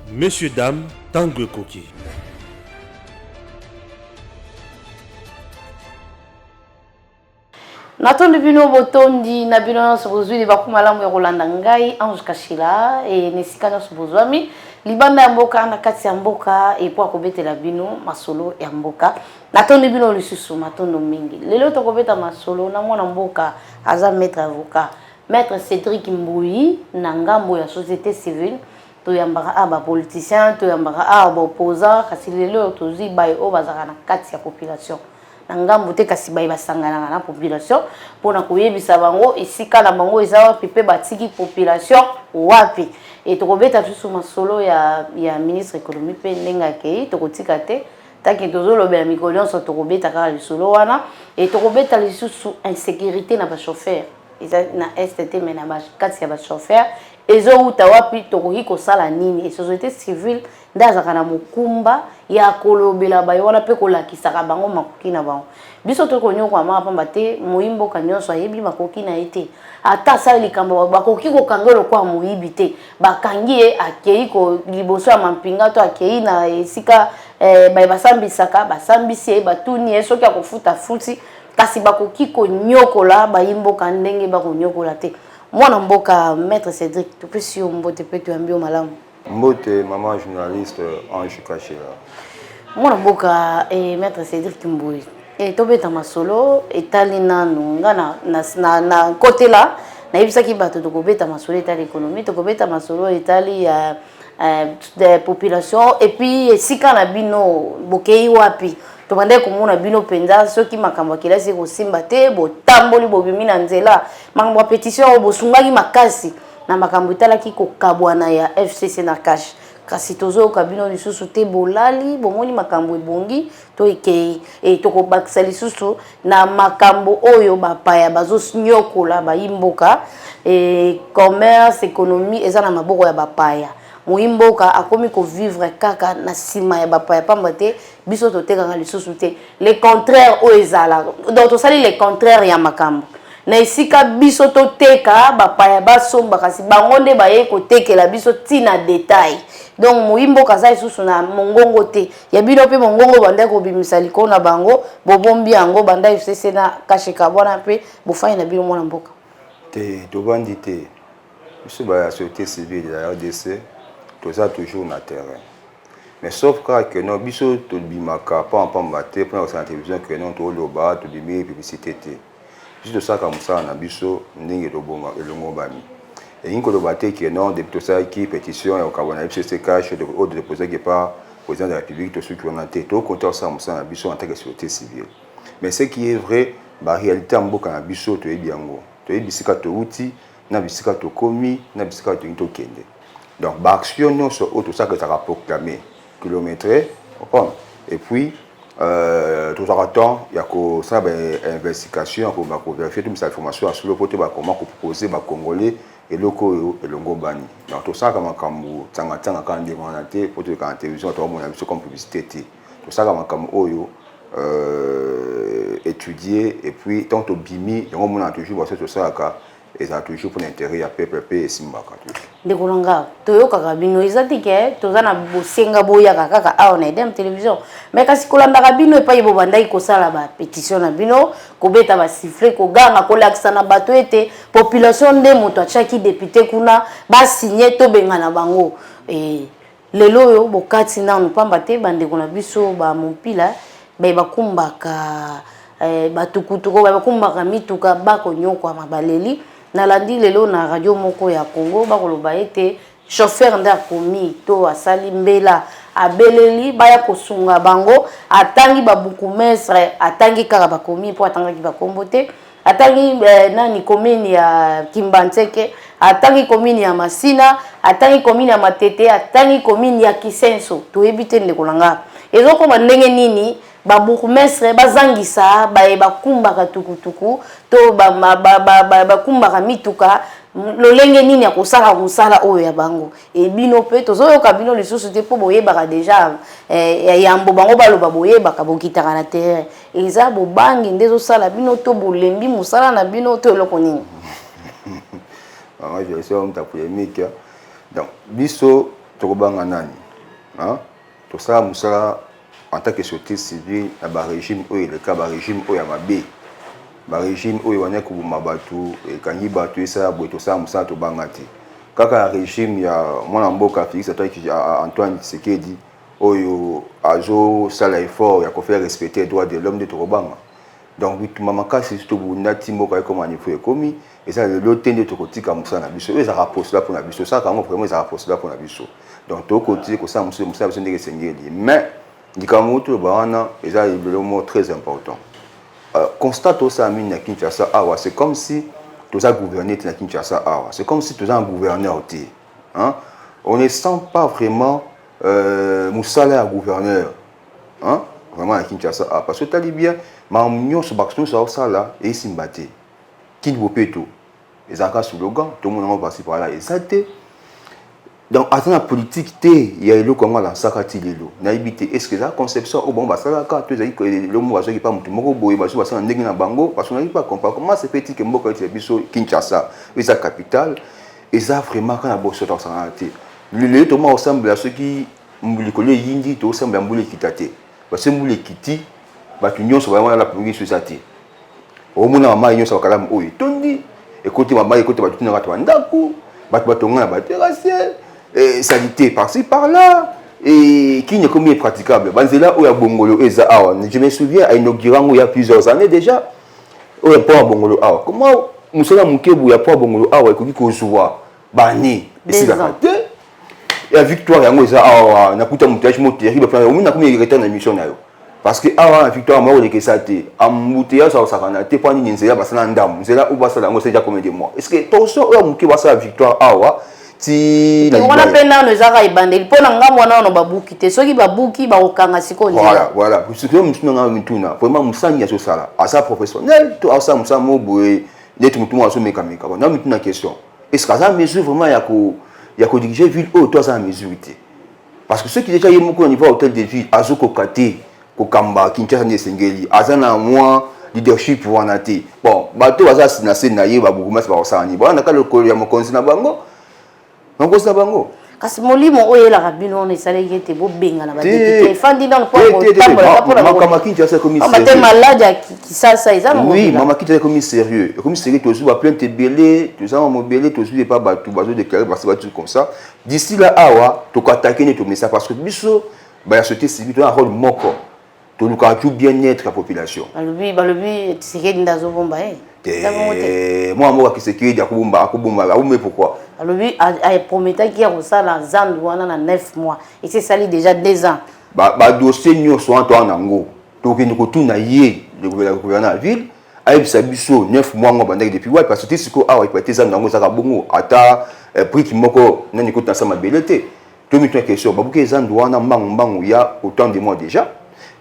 Messieurs, dames, Tangue Koki. Natondi bino botondi na bino nyonso bozwi libaku malamu ya kolanda ngai Ange Kashila e nesika nyonso bozwami libanda ya mboka na kati ya mboka e po akobetela bino masolo ya mboka. Natondi bino lisusu matondo mingi lelo tokobeta masolo na mwana mboka aza maître avocat maître Cédric Mbouyi na ngambo ya société civile toyambaka aba politicien toyambaka aba opposant kasi lelo tozwi baye o bazaka na kati ya population na ngambo te kasi baye basangana na population pona koyebisa bango esika na bango eza wapi pe batiki population wapi e tokobeta susu masolo ya ministre économie pe ndenga kei tokotika te taki tozolobela mikolo nyonso tokobeta kaka lisolo wana e tokobeta lisusu insécurité na bachauffeur eza na STT me na bakati ya bachauffeur ezouta wapi tokoki kosala nini e société civile nde azaka na mokumba ya kolobela baye wana mpe kolakisaka bango makoki na bango biso tokonyoka maka pamba te moyimboka nyonso ayebi makoki na ye te ata asali likambo bakoki kokanga lokwa moyibi te bakangi ye akei liboso ya mampinga to akei na esika baye basambisaka basambisi ye batuni ye soki akofuta futi kasi bakoki konyokola bayimboka ndenge bakonyokola te mwana mboka maître Cédric topesi yo mbote pe toyambi yo malamu mbote maman journaliste Ange Kashila mwana mboka maître Cédric Mbouyi et tobeta masolo etali nanu nga na côté là nayebisaki bato tokobeta masolo etali économie tokobeta masolo etali ya des populations et puis esika na bino bokei wapi tobandai komona bino penza soki makambo akilasi kosimba te botamboli bobimi na nzela makambo ya pétition bosungaki makasi na makambo etalaki kokabwana ya FCC na cash kasi tozoyoka bino lisusu te bolali bomoni makambo ebongi to ekei e tokobakisa lisusu na makambo oyo bapaya bazonyokola bayimboka e commerce économie eza na maboko ya bapaya moyimboka akomi ko vivre kaka na sima ya bapaya pamba te biso totekaka lisusu te le contraire oyo ezala donc tosali le contraire ya makambo na esika biso toteka bapaya basomba kasi bango nde baye kotekela biso tina détail donc moyimboka aza lisusu na mongongo te ya bino mpe mongongo bandai kobimisa likolo na bango bobombi yango bandai FCC na kashika bwana mpe bofai na bino mwana mboka te tobandi te biso baya société civile ya RDC toza toujours na terrain mais sauf que non biso tobimaka pamba te mpona kosala na télévision que non toloba tobimi publicité te biso tosalaka mosala na biso ndenge tobonga elongo bami elingi koloba te que non depuis tosalaki pétition ya kokabwana na FCC cash oyo déposaki par président de la République tosuki wana te tokonta kosala mosala na biso en tant que société civile mais ce qui est vrai baréalité ya mboka na biso toyebi yango toyebi bisika touti na bisika tokomi na bisika tolingi tokende donc baaction nyonso oyo tosalaka ezalaka proclamé kilométré et puis tozalaka temps ya kosala bainvestigation bakovérifie tomisa information ya solo po te bakoma kopropose bacongolais eloko oyo elongo bani donc tosalaka makambo ntangatanga kaka ndenge wana te po toleka na télévision tokamona biso comme publicité te tosalaka makambo oyo étudier et puis tant tobimi yango mona toujours baso tosalaka ezala toujours pour l'intérêt ya peuple pe esimbaka ndeko nanga toyokaka bino eza tike toza na bosenga boyaka kaka awa na edem télévision mais kasi kolandaka bino epai bobandaki kosala bapétition na bino kobeta basifle koganga kolakisa na bato ete population nde moto atiaki député kuna basinye tobenga na bango lelo oyo bokati nanu pamba te bandeko na biso bamopila bakumbaka batukutuko bakumbaka mituka bakonyokwama baleli nalandi lelo na radio moko ya Congo bakoloba ete chauffeur nda komi to asali mbela abeleli baya kosunga bango atangi babuku mestre atangi kaka bakomi po atangaki bakombo te atangi nani komini ya Kimbantseke atangi komini ya Masina atangi komini ya Matete atangi komini ya Kisenso toyebi te ndeko nanga ezokoma ndenge nini babourgmestre bazangisa bakumbaka tukutuku to bakumbaka mituka lolenge nini ya kosala mosala oyo ya bango ebino pe tozoyoka bino lisusu te po boyebaka deja yambo bango baloba boyebaka bokitaka na terrain eza bobangi nde ezosala bino to bolembi mosala na bino to eloko nini je suis un polémique donc biso tokobanga nani hein tosala musala en tant que société civile na ba régime oyo le cas ba régime oyo ya mabe ba régime oyo wana ko mabatu e kanyi batu esa boy tosala musala tobanga te kaka régime ya mwana mboka Félix Antoine Tshisekedi oyo azo sala effort ya ko faire respecter les droits de l'homme de tokobanga donc bitumamaka c'est tout bundati mboka comme manifu ekomi et ça le lotende tokotika musala na biso eza rapport là pour na biso ça quand vraiment eza rapport là pour na biso donc tokoti ko sa musala biso ndenge sengeli mais dikamuto bawana eza le mot très important constate au Samine à Kinshasa awa c'est comme si tous a gouverné à Kinshasa awa c'est comme si tous un gouverneur était hein on ne sent pas vraiment musala à gouverneur hein vraiment à Kinshasa parce que t'as bien ma union sur Baxton ça là et Simbate qui ne peut tout les accords slogan tout le monde en passe par là et ça donc attends la politique té il y a le comment la sakati lelo na ibité est-ce que la conception au bon bah ça là quand tu as dit que le mot qui pas mutu moko boye ba so ndenge na bango parce qu'on n'arrive pas comprendre comment c'est petit que mboka ti biso Kinshasa et sa capitale et ça vraiment quand la bosse dans sa té le tout moi ressemble à ceux qui mbuli ko le yindi to ressemble à mbuli kitate parce que mbuli kiti ba union so vraiment la première société au mona mama union so kala oyi tondi écoutez mama écoutez ba tutina ka ndaku ba tonga ba terrassier et salité par-ci par-là et qui n'est comme praticable banzela oya bongolo eza awa je me souviens à inauguration il y a plusieurs années déjà oya pas bongolo awa comment musala mukebu ya pas bongolo awa ekoki kozwa bani ici la fête et victoire yango eza awa na kuta mutage moteri ba plan na komi return na mission nayo parce que awa victoire ma ole kesate amuteya sa sakana te pani nzela basala ndam nzela ubasala ngo c'est déjà combien de mois est-ce que toso oya mukebu basala victoire awa si on a peine dans les arrêts bandel pour nga mwana no babuki te soki babuki ba okanga siko voilà voilà parce que nous nga mituna vraiment musanya so sala asa professionnel to asa musa moboe netu mutu aso mekameka na mituna question est-ce que ça mesure vraiment ya ko diriger ville au toi ça mesurité parce que ceux qui déjà yemo au niveau hôtel de ville azo ko kate ko kamba Kinshasa ne sengeli azana moi leadership wana te bon bato baza sinase na ye ba bukumasa ba osani bona ka le ko ya mokonzi na bango non ça bango kasi molimo oyo la rabino on esale yete bo benga na ba député fandi dans le point tambola pour la mama Kinshasa comme sérieux on malade qui ça ils ont oui mama Kinshasa comme sérieux tous va plainte belé tous en mobile tous des pas batou bazo déclarer parce que tout comme ça d'ici là awa to attaquer ne to ça parce que biso ba la société civile a un rôle moko to luka tout bien-être la population balobi c'est ndazo bomba moi qui sécurité akubumba mais pourquoi alobi a promettait qu'il y a ça dans Zandu wana na 9 mois et c'est ça déjà 2 ans ba dossier nyo so anto anango to ke ndiko tuna ye le gouverneur la ville a biso 9 mois ngo bandaki depuis ouais parce que siko awa ipate za nango za bongo ata prix qui moko nani ko tasa mabelete to mi question babuke Zandu wana mbangu ya autant de mois déjà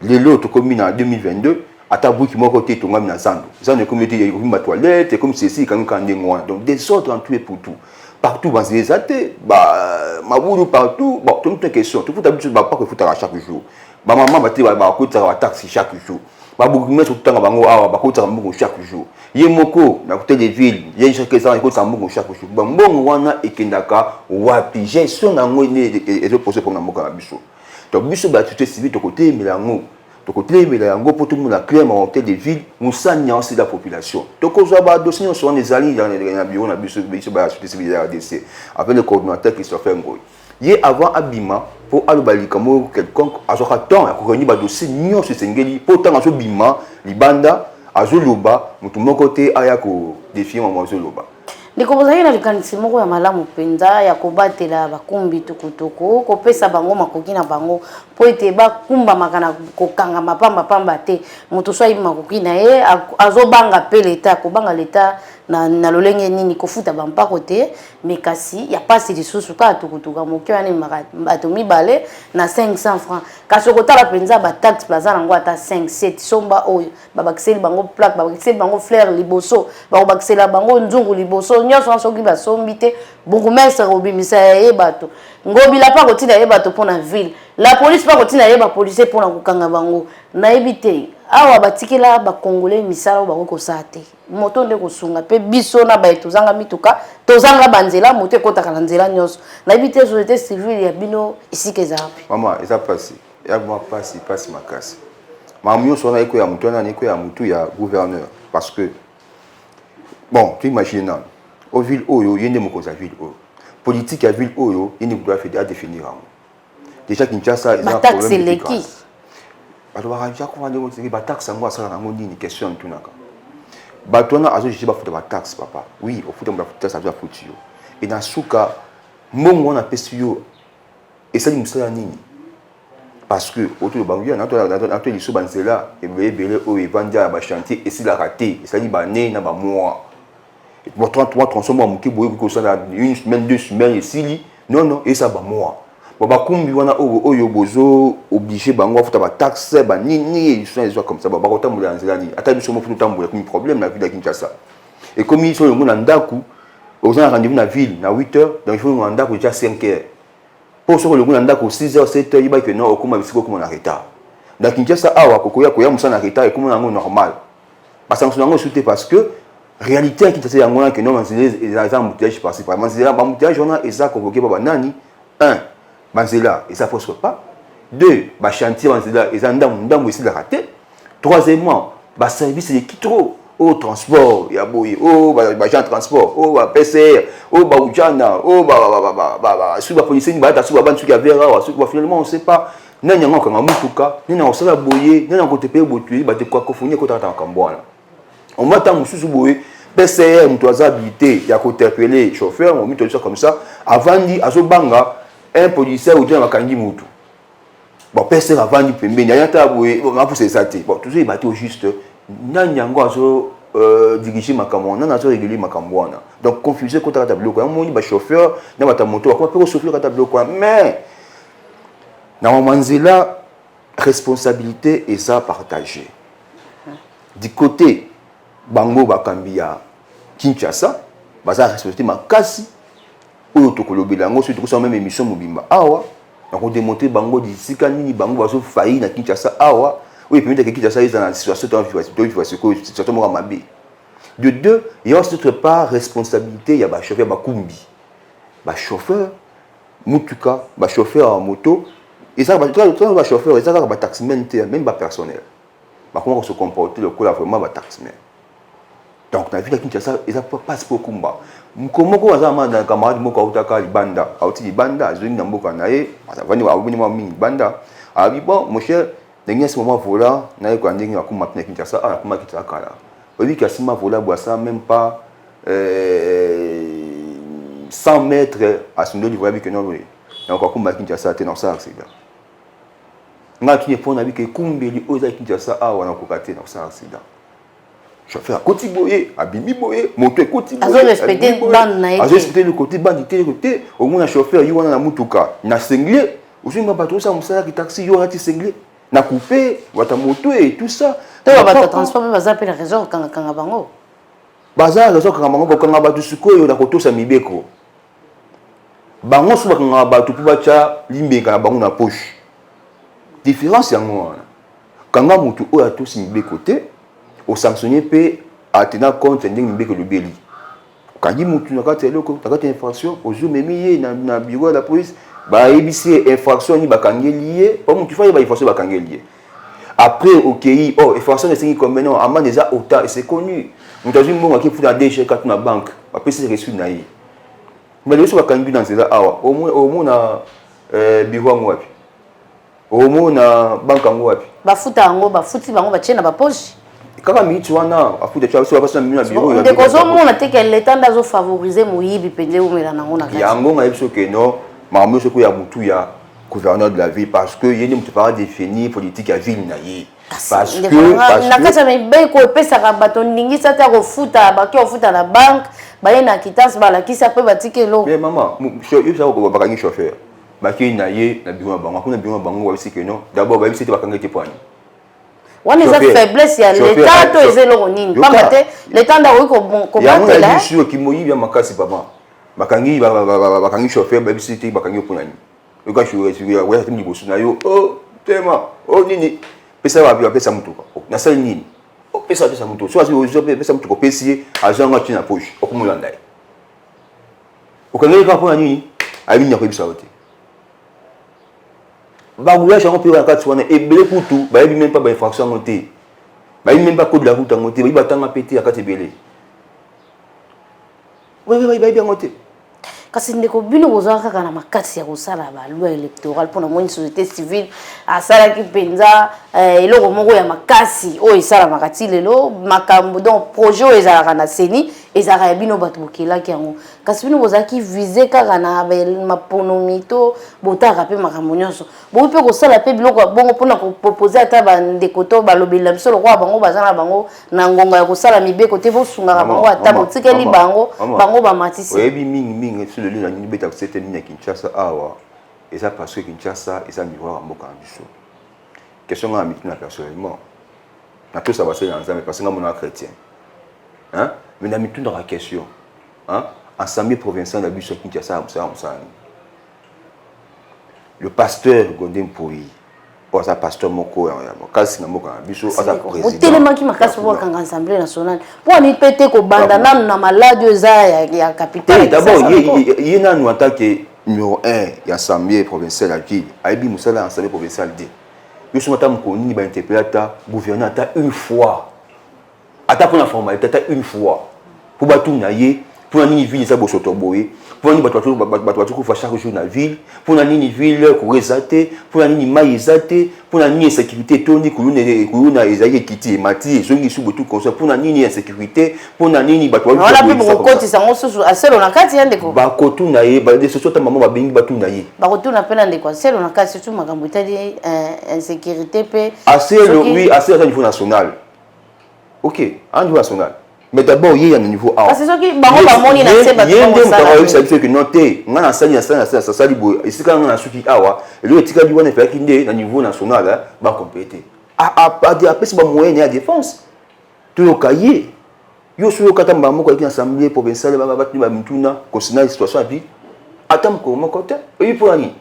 les lots commis en 2022 ata buki moko te tonga na Zandu comité ya ma toilette comme ceci quand ndengo donc des autres en tuer pour tout partout dans les athées maboulou partout bon toute une question tout d'habitude pas que foutre à chaque jour maman ba te ba ko tsara taxi chaque jour ba buki mettre tout temps bango awa ba ko tsara mbongo chaque jour yemoko na côté des villes il y a chaque ça ko tsara mbongo chaque jour mbongo wana ekendaka wapi gestion na ngone et je pose pour na moka biso donc biso ba tout civil de côté milango de côté mais là pour tout le monde a clair en hôtel de ville musanya aussi la population donc on va dossier sur les alliés dans les bureaux na biso ba société civile RDC avec le coordinateur Christopher Ngoy hier avant abima pour alobali comme quelconque azoka temps ko réunir ba dossier nyo sur sengeli pour tant azo bima libanda azoloba mutu moko te aya ko défier maman azoloba ndikobozaki na likanisi moko ya malamu penza ya kobatela bakumbi tukutuku kopesa bango makoki na bango po ete bakumbamaka na kokanga mapamba te moto so ayibi makoki na ye azobanga pe leta kobanga leta na lolenge nini kofuta bampako te mais kasi ya pasi lisusu kaka tukutuka moki wana bato mibale na 500 francs kasi okotala penza bataxe plaza nango ata 5-7 somba oyo babakiseli bango plaque babakiseli bango fleur liboso bakobakisela bango nzungu liboso nyonso soki basombi te bourgmestre obimisa ye bato ngobila pa kotina ye bato mpona ville la police pa kotina ye bapolisier mpona kokanga bango nayebi te awa batikela ba congolais misala ba ko sate moto nde ko sunga pe biso na ba tozanga mituka tozanga banzela moto ekotaka na nzela nyonso na bité société civile ya bino isike zapi mama eza pasi ya moi pasi makasi mamu so na eko ya mutu na eko ya mutu ya gouverneur parce que bon tu imagines au ville oyo yende mokoza ville oyo politique ya ville oyo yende doit faire définir déjà Kinshasa est un problème de taxe. Bato ba raja ko vande ko ba taxe ngo asala ngo nini question tunaka. Bato na azo jiba futa ba taxe papa. Oui, au futa ba futa ça doit futur. Et na suka mbongo na pesi yo et ça musala nini. Parce que autour de bango na to liso banzela et belé o e vanda ba chantier et si la raté, et ça li ba né na ba mois. Et pour 33 transformer muki boye ko ça une semaine, 2 semaines et si non et ça ba mois. Baba kumbi wana oyo bozo obligé bango futa ba taxe ba nini ils sont comme ça baba kota mula nzela ni ata biso mo futa tambola comme problème na ville de Kinshasa et comme ils sont na ndaku aux gens rendez-vous na ville na 8h donc il faut na ndaku déjà 5h pour ce que le monde ndaku 6h 7h il va que non okuma bisiko comme na retard na Kinshasa awa kokoya koya musa na retard et comme na normal parce que on souté parce que réalité Kinshasa yango na que non les embouteillages par par manzela ba embouteillage on a eza convoqué par nani 1 Manzela, et ça ne pose pas. 2, bah chantier Manzela, et ça ndam ici la raté. Troisièmement, bah service de qui trop. Au transport, il y a boy, oh bah gens transport, oh bah PCR, oh bah Oujana, oh bah sous la police, bah t'as sous la bande sous la verra, finalement on sait pas. N'a n'y a encore un moutuka, n'a on sait la boyer, n'a on côté payer botuer, bah t'es quoi confonir quand t'as un cambois. On m'attend sous boyer. PCR, nous doit habiter, il y a côté interpeller chauffeur, on met tout ça comme ça. Avant dit à Zobanga. Un policier ou bien un kangi moutou. Bon, personne avant du pembe, il y a un taboué, bon, pour ces satés. Bon, toujours il battait au juste. Nan yango azo diriger ma camon, nan azo réguler ma camouana. Donc confuser contre la tableau quoi. On dit bah chauffeur, nan ta moto, quoi peut souffler la tableau quoi. Mais dans Manzela, responsabilité et ça partagé. Du côté Bango Bakambia Kinshasa, bah ça responsabilité ma kasi. Oyo tokolobela ngo surtout ça même émission mobimba awa donc on démontrer bango d'ici quand ni bango baso failli na Kinshasa awa oui permettre que Kinshasa est dans la situation situation mo mabe de deux il y a aussi autre part responsabilité il y a ba chauffeur ba kumbi ba chauffeur mutuka ba chauffeur en moto et ça ba chauffeur et ça ba taximan même ba personnel ba comment se comporter le coup là vraiment ba taximan donc na vie à Kinshasa ils a pas pour kumba comment ko azama na camarade moko utaka libanda auti libanda azongi na mboka na ye azavani wa abuni mwa mingi banda abi bon mon cher dernier ce moment vola na ye ko ndingi akuma pina Kinshasa a akuma kitaka kala obi kasima vola boisa même pas 100 mètres à son dos du voyage que non oui donc akuma Kinshasa te dans ça accident ngaki ne pona bi ke kumbeli oza Kinshasa a wana ko kate dans ça accident chauffeur à côté boyer, à bimi boyer, moto à côté boyer. Azo respecter bande na. Azo respecter le côté bande de côté. Au moins un chauffeur y wana na mutuka, na singlé. Aussi ma bateau ça musala qui taxi y wana ti singlé. Na coupé, wata moto et tout ça. Tu vas pas transporter baza pe la raison quand bango. Baza raison quand bango quand bateau suko yo na koto sa mibeko. Bango so quand bateau pour bacha limbe quand bango na poche. Différence yango wana. Quand moto o ya to si mibeko te au sanctionner peut tenir compte de le béli. Quand il y a une infraction, au jour même dans le bureau de la police, bah il infraction ni bakangé lié, pas mon tu fais infraction bakangé lié. Après OK, oh infraction c'est comme maintenant amende déjà autant et c'est connu. Nous avons une banque qui fout la déchet quand na banque, après c'est reçu naï. Mais le soir bakangé dans ces là au moins na bureau ngwapi. Au moins na banque ngwapi. Ba futa ngo ba futi bango ba tiena ba poche. Kaka minute wana afuta cha so basa mina bureau ya ndeko zo mona te que l'état d'azo favoriser moyibi pende o mela nango na kati yango nga biso ke no mamu so ko ya mutu ya gouverneur de la ville parce que yeni mutu pas définir politique ya ville na ye parce que na kati me be ko pesa ka bato ndingi sa ta ko futa ba ki o futa na banque ba yena kitase ba la ki sa pe batike lo mais maman yo sa ko ba kangi chauffeur ba ki na ye na bureau bango kuna bureau bango wa sike no d'abord ba bisite ba kangi te poani on est à faiblesse ya l'état to ezelo nini pamba te l'état nda ko batela ya sûr ki moyi bien makasi papa bakangi bakangi chauffeur ba bisiti bakangi ponani yo ka chouer ya wa timi bosu na yo oh tema oh nini pesa wa pesa mutuka na sali nini pesa mutuka so azo pesa mutuka pesi azanga tina poche okumulanda okangeli ka pona nini abinya ko bisa wote ba ngula chango pe wakati wana ebele kutu ba yebi même pas ba infraction ngote ba yebi même pas code de la route ngote ba batanga pété akati ebele oui ba yebi ngote kasi ndeko bino bozwa kaka na makasi ya kosala ba loi électorale pour na moni société civile asala ki penza eloko moko ya makasi o esala makati lelo makambo donc projet ezala na seni ezala bino bato bokela ki yango kasi bino bozwa ki viser kaka na maponomito botaka pe makambo nyonso bo pe kosala pe biloko bongo pona ko proposer ata ba ndeko to ba lobela biso lokwa bango bazana bango na ngonga ya kosala mibeko te bosunga bango ata botikeli bango ba matisi oyebi mingi sur le lieu na beta c'était ni Kinshasa awa et ça parce que Kinshasa et ça miroir mboka biso question nga mituna personnellement na tout ça va c'est ensemble parce que nga mona chrétien hein mais na mituna la question hein assemblée provinciale de biso Kinshasa le pasteur Godin Poyi ou ça pasteur moko ya kasi na moko biso asa président tellement qui makasi pour kanga assemblée nationale pour ni pété ko banda na malade za ya capitale d'abord il y a nous en tant que numéro 1 ya assemblée provinciale à ville aibi musala assemblée provinciale dit yo somata mkoni ba interpellata gouverneur ata une fois ata pour la formalité ata une fois pour ba tout na ye pour la ville ça bosoto boye pour ni bato ko fa chaque jour na ville pour la ville ko resate pour la maïzate pour la insécurité toni kuluna ezaye kiti mati zongi su botu ko pour la insécurité pour la bato on a pu kokoti sango susu aselo na kati yande ko ba kotu na ye ba de soso ta maman ba bengi batu na ye ba kotu na pena ndeko aselo na kati surtout makambo tadi insécurité pe aselo oui aselo au niveau national OK au niveau national mais d'abord il y a un niveau A parce que ceux qui bango ba moni na se ba ko ça ça dit que noter ngana sali ça sali bo ici quand ngana suki awa le tika bi wana fa kinde na niveau national ba compléter a pesi ba moyen ya défense to okaye yo so kata mbamo ko ki assemblée provinciale ba batni ba mtuna concernant situation abi atam ko mo côté et pour ani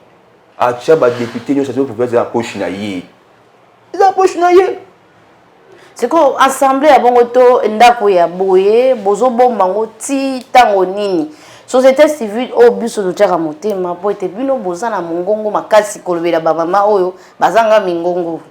a chaba député yo ça pour faire la poche na yi la poche na yi c'est que assemblée ya bongo to ndako ya boye bozo bombango ti tango nini société civile o biso to tshaka motema po ete bino bozana mongongo makasi kolobela ba mama oyo bazanga mingongo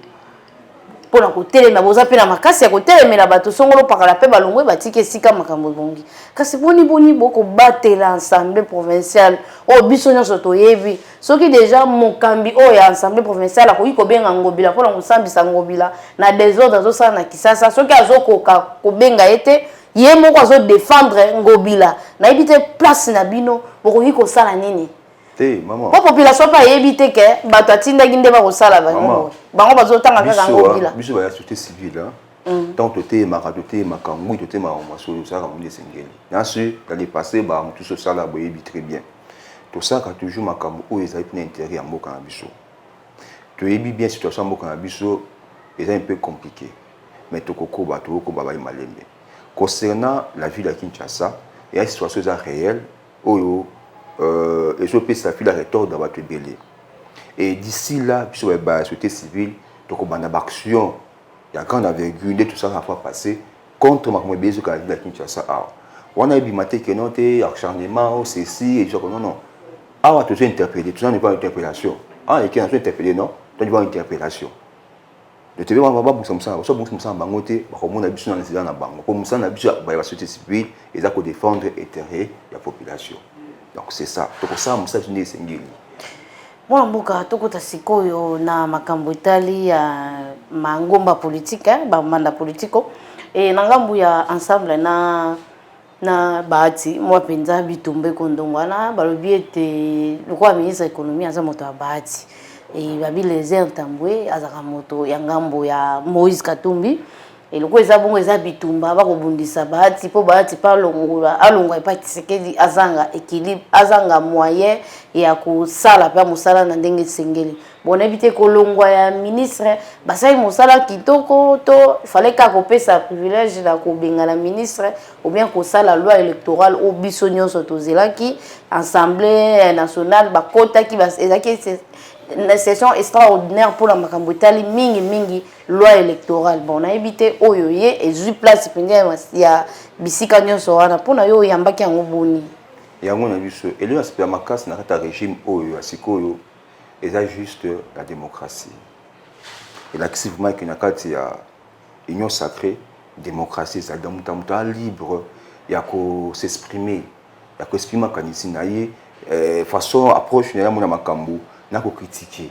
pona ko telema boza pe na makasi ya ko telemela bato songolo pakala pe balongwe batike sika makambo bongi kasi boni boko batela assemblée provinciale o biso nyonso to yebi soki déjà mokambi o ya assemblée provinciale ko yiko benga ngobila pona ko sambisa ngobila na désordre zo sana kisasa soki azokoka ko benga ete ye moko azo défendre ngobila na yebite place na bino boko yiko sala nini maman la population pas éviter que bato atinda ginde ba kosala bango bazo tanga kaka ngobila biso ba société civile tant toté maradoté makambu toté ma masolo ça comme des sengeli bien sûr dans le passé ba tout ça là boyebi très bien tout ça ka toujours makambu o ezali pour intérêt ya mboka na biso to yebi bien situation mboka na biso est un peu compliqué mais tokoko ba ba malembe concernant la ville de Kinshasa il y a une situation réelle oyo et je peux s'affiler la rhétorique dans votre belé. Et d'ici là, sur la société civile, donc on a une action, il y a grande envergure, tout ça va passer contre ma mobile sur la ville de Kinshasa. On a bimaté que non, t'es acharnement, ceci, et non, non. Ah, on a toujours interpellé, tout ça n'est pas une interpellation. Ah, il y a qui a interpellé, non? Donc, il y a une interpellation. Le TV va pas pour ça, soit pour ça, bangoté, comme on a besoin dans la banque, comme ça, on a besoin de la société civile, et ça pour défendre l'intérêt de la population. Donc c'est ça. Donc ça, on s'est dit c'est ngeli. Moi mboka tokota sikoyo na makambo itali ya mangomba politique ba manda politiko et na ngambu ya ensemble na bahati moi penza bitumbe kondongwana balobi ete lokwa ministre économie aza moto ya bahati et babi les entambwe azaka moto ya ngambo ya Moïse Katumbi et le eza bongo eza bitumba ba kobundisa bahati po bahati pa longola alonga pa Tshisekedi azanga équilibre azanga moyen ya ko sala pa musala na ndenge sengeli bon éviter kolongwa ya ministre basali mosala kitoko to fallait ka kopesa privilège na kobenga na ministre ou bien kosala loi électorale au biso nyonso tozelaki assemblée nationale bakotaki ezaki une session extraordinaire pour la makambo etali mingi loi électorale bon na éviter oyo ye ezui place pendia ya bisika nyonso wana pona yo yambaki yango boni yango na biso elio aspect makasi na kata régime oyo asikoyo eza juste la démocratie et l'activement qui na kati ya union sacrée démocratie ça dans muta libre ya ko s'exprimer ya ko exprimer kanisi na ye façon approche na mona makambo na ko critiquer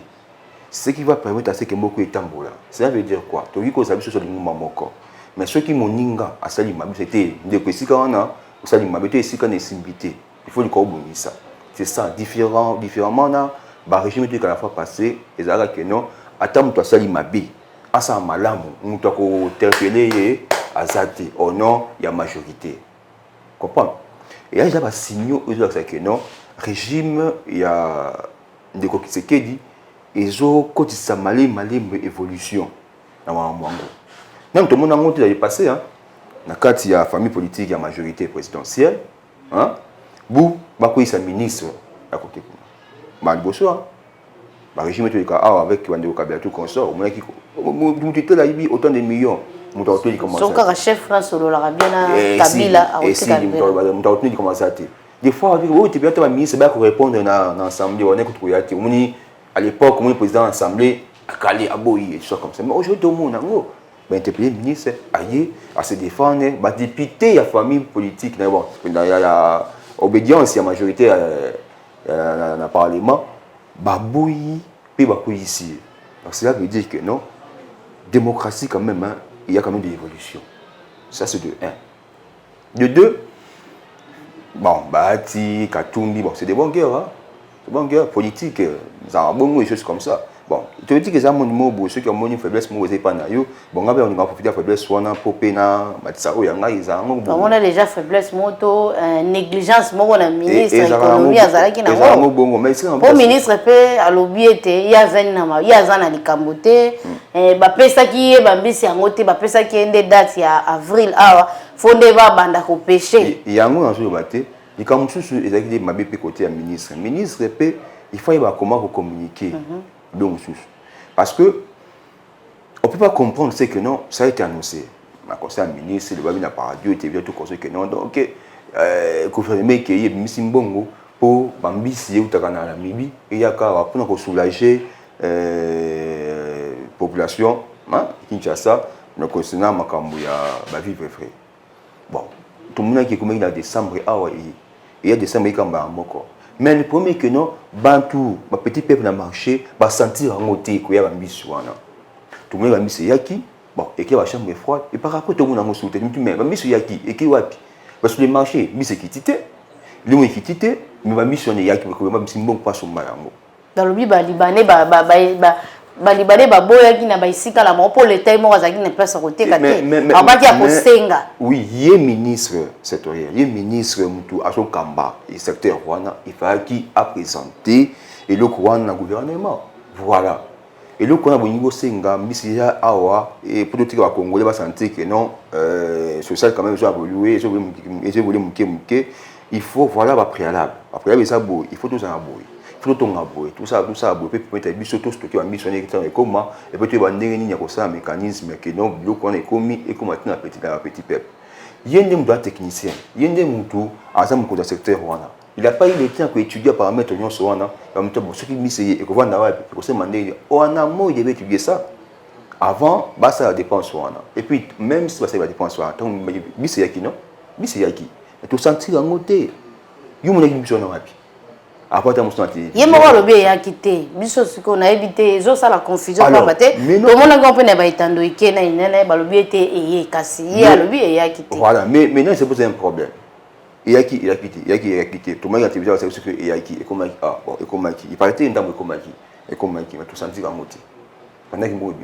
ce qui va permettre à ce que beaucoup etambola ça veut dire quoi to yiko sabiso so lingu mamoko mais ceux qui moninga asali mabi c'était de pesika wana asali mabi te esika na simbité il faut le ça c'est ça différemment na ba régime que la fois passé ezala que non atam to asali mabi asa malamu muto ko interpeller azati au nom ya majorité comprendre et là il y a ba signaux ça que non régime ya ndeko Kisekedi ezo kotisa malembe évolution na mwango même tout le monde a monté l'année passée hein na kati ya famille politique ya majorité présidentielle hein bu bakoisa ministre à côté mal bosso ba régime to ka avec Wandeko Kabila tout consort au moins qui mututé la ibi autant de millions mutu auto comment ça son ka chef France solo la bien Kabila a aussi Kabila mutu auto comment ça des fois on dit tu bien ta ministre ba ko répondre na ensemble on est ko yati muni à l'époque comme président de l'Assemblée à Kali Aboyi et tout ça comme ça mais aujourd'hui tout le monde en ben interpeller ministre aillé à se défendre ba député ya famille politique na bon la obédience à majorité dans le parlement baboui puis bakoui ici donc cela veut dire que non démocratie quand même hein, il y a quand même des évolutions ça c'est de 1 de 2 bon Bati Katumbi bon c'est des bons guerres hein. Bon gars politique ça bon des choses comme ça bon tu veux dire que ça mon mot ceux qui ont une faiblesse moi c'est pas na yo bon on va profiter de faiblesse wana popena matisa o yanga izango on a déjà faiblesse moto négligence moko na ministre économie azalaki na ngo bongo mais c'est un ministre pe alobi ete yazana likambote ba pesa ki ba mbisi yango te ba pesa ki ende date ya avril awa fonde ba banda ko pêcher yango na zo baté il comme sous ezaki mabe pe côté ya ministre pe il faut y comment communiquer donc sous parce que on peut pas comprendre c'est que non ça a été annoncé ma conseil ministre le babi na radio était bien tout conseil que non donc confirmer que y misimbongo pour bambisi utaka na la mibi et ya ka pour na soulager population hein Kinshasa na concernant makambo ya ba vivre frais bon tout le monde qui comme en décembre il y a décembre quand même encore mais le premier que non bantu ma petit peuple na marché va sentir en moté ko ya bambisu wana tout le monde bambisu yaki bon et qui va chambre froide et par rapport tout le monde en souté mais bambisu yaki et qui wapi parce que le marché bise kitité le mo kitité mais bambisu on yaki ko bambisu bon pas so malango dans le biba libanais balibane baboyaki na baisika la mo pour l'état mo azaki na place à côté katé abaki ya kosenga oui yé ministre sectoriel yé ministre mutu aso kamba et secteur wana il fallait qui a présenté et le courant na gouvernement voilà et le courant bongo senga misia awa et pour tout les congolais va sentir que non social quand même soit évoluer je voulais muke il faut voilà va préalable après ça beau il faut tout ça beau tout ça peut permettre de biso to stocker ba mission et comment et peut être ndenge nini ya ko ça mécanisme que non bloc on est commis et comment tenir petit peuple yende mdo technicien yende mtu aza mko da secteur wana il a pas eu le temps pour étudier paramètres nyonso wana ba mtu bo soki miseye et ko vanda wapi ko sema ndenge wana mo il devait étudier ça avant bah ça la dépense wana et puis même si ça va dépense wana tant miseye qui non miseye qui tout sentir en côté yo mona ki mission na wapi après ta muso ati ye moko lobi ya kité biso siko na ebité zo sala confusion kwa bate to mona ko pena ba itando ike na inene ba lobi ete eye kasi ye lobi ya kité voilà mais maintenant c'est pas un problème il a quitté tout le monde a dit c'est que il a qui et comment ah bon et comment qui il paraît ndambo et comment qui mais tout sentir en moti pendant que mo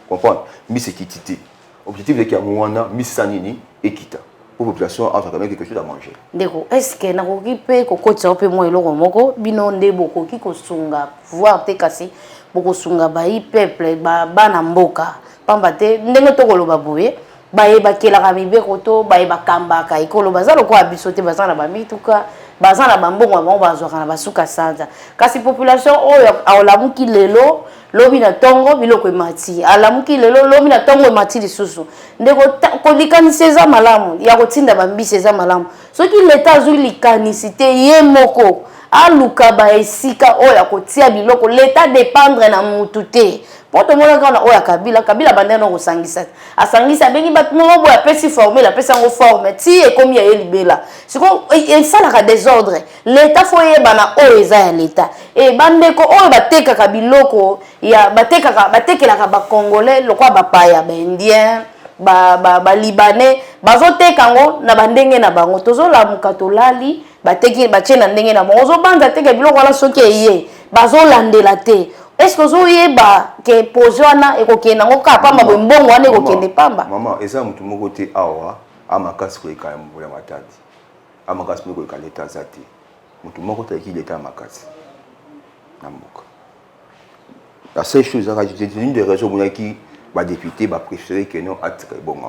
comprendre mi c'est quitté objectif de ki amwana mi sanini et kita pour la population a quand même quelque chose à manger. Ndeko, est-ce que nakoki pe kokotisa pe mo eloko moko bino nde bokoki kosunga voir te kasi bokosunga bayi peuple bana mboka pamba te ndenge tokoloba boye bayebakelaka mibeko to bayebakambaka ekolo baza lokola biso te baza na bamituka baza na bambongo bango bazwaka na basuka sanza kasi population oyo aolamuki lelo lobi na tongo biloko emati alamuki lelo lobi na tongo emati lisusu ndeko kolikanisi eza malamu ya kotinda bambisi eza malamu soki leta azwi likanisi te ye moko aluka baesika oyo akotia biloko leta dépendre na mutu te poto mona kana oya kabila bandana no kosangisa asangisa bengi bat mo bo apesi former la pesa ngo forme ti ekomi ya libela siko esala ka désordre l'état foye bana oyo eza ya l'état e bandeko oyo batekaka biloko ya batekelaka ba congolais lokwa bapaya ba indien ba libanais bazoteka ngo na bandenge na bango tozolamuka tolali bateki batie na ndenge na bango ozobanza teka biloko wala soki eye bazolandela te. Est-ce que vous avez que posona et que nango ka pamba mbongo ane ko kende pamba maman eza mutu moko te awa amakasi ko ekaya mbola matati amakasi ko ekala leta zati mutu moko te ki leta makasi na mboka la seule chose à rajouter c'est une des raisons pour qui ba député ba préférer que non atika bonga